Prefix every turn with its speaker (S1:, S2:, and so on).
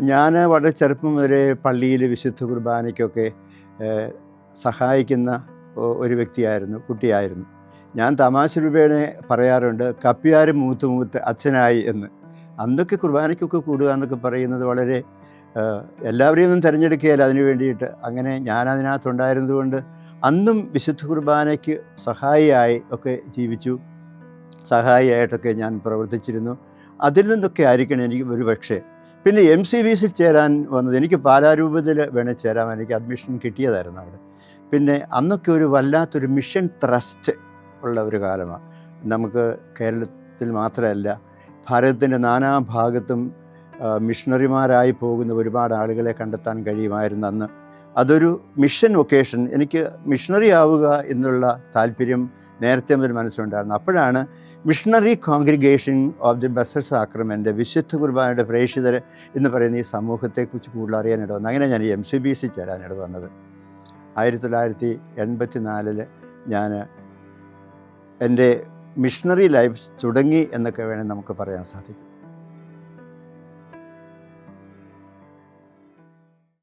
S1: ഞാൻ വളരെ ചെറുപ്പം മുതലേ പള്ളിയിൽ വിശുദ്ധ കുർബാനയ്ക്കൊക്കെ സഹായിക്കുന്ന ഒരു വ്യക്തിയായിരുന്നു, കുട്ടിയായിരുന്നു. ഞാൻ തമാശ രൂപേണ പറയാറുണ്ട്, കപ്പിയാരും മൂത്ത് മൂത്ത് അച്ഛനായി എന്ന്. അന്നൊക്കെ കുർബാനയ്ക്കൊക്കെ കൂടുക എന്നൊക്കെ പറയുന്നത് വളരെ എല്ലാവരെയും ഒന്നും തിരഞ്ഞെടുക്കുകയില്ല അതിന് വേണ്ടിയിട്ട്. അങ്ങനെ ഞാൻ അതിനകത്തുണ്ടായിരുന്നത് കൊണ്ട് അന്നും വിശുദ്ധ കുർബാനയ്ക്ക് സഹായിയായി ഒക്കെ ജീവിച്ചു, സഹായിയായിട്ടൊക്കെ ഞാൻ പ്രവർത്തിച്ചിരുന്നു. അതിൽ നിന്നൊക്കെ ആയിരിക്കണം എനിക്ക് ഒരു പക്ഷേ പിന്നെ MCBC ചേരാൻ വന്നത്. എനിക്ക് പാലാരൂപതയിൽ വേണേൽ ചേരാൻ എനിക്ക് അഡ്മിഷൻ കിട്ടിയതായിരുന്നു അവിടെ. പിന്നെ അന്നൊക്കെ ഒരു വല്ലാത്തൊരു മിഷൻ ത്രസ്റ്റ് ഉള്ള ഒരു കാലമാണ്. നമുക്ക് കേരളത്തിൽ മാത്രമല്ല, ഭാരതത്തിൻ്റെ നാനാഭാഗത്തും മിഷണറിമാരായി പോകുന്ന ഒരുപാട് ആളുകളെ കണ്ടെത്താൻ കഴിയുമായിരുന്നു അന്ന്. അതൊരു മിഷൻ വൊക്കേഷൻ. എനിക്ക് മിഷണറി ആവുക എന്നുള്ള താല്പര്യം നേരത്തെ മുതൽ മനസ്സിലുണ്ടായിരുന്നു. അപ്പോഴാണ് missionary congregation of the blessed sacrament, വിശുദ്ധ കുർബാനയുടെ പ്രേക്ഷിതർ എന്ന് പറയുന്ന ഈ സമൂഹത്തെക്കുറിച്ച് കൂടുതൽ അറിയാനിട വന്നത്. അങ്ങനെ ഞാൻ ഈ MCBC ചേരാനിട വന്നത് 1984 ഞാൻ എൻ്റെ മിഷണറി ലൈഫ് തുടങ്ങി എന്നൊക്കെ വേണമെങ്കിൽ നമുക്ക് പറയാൻ സാധിക്കും.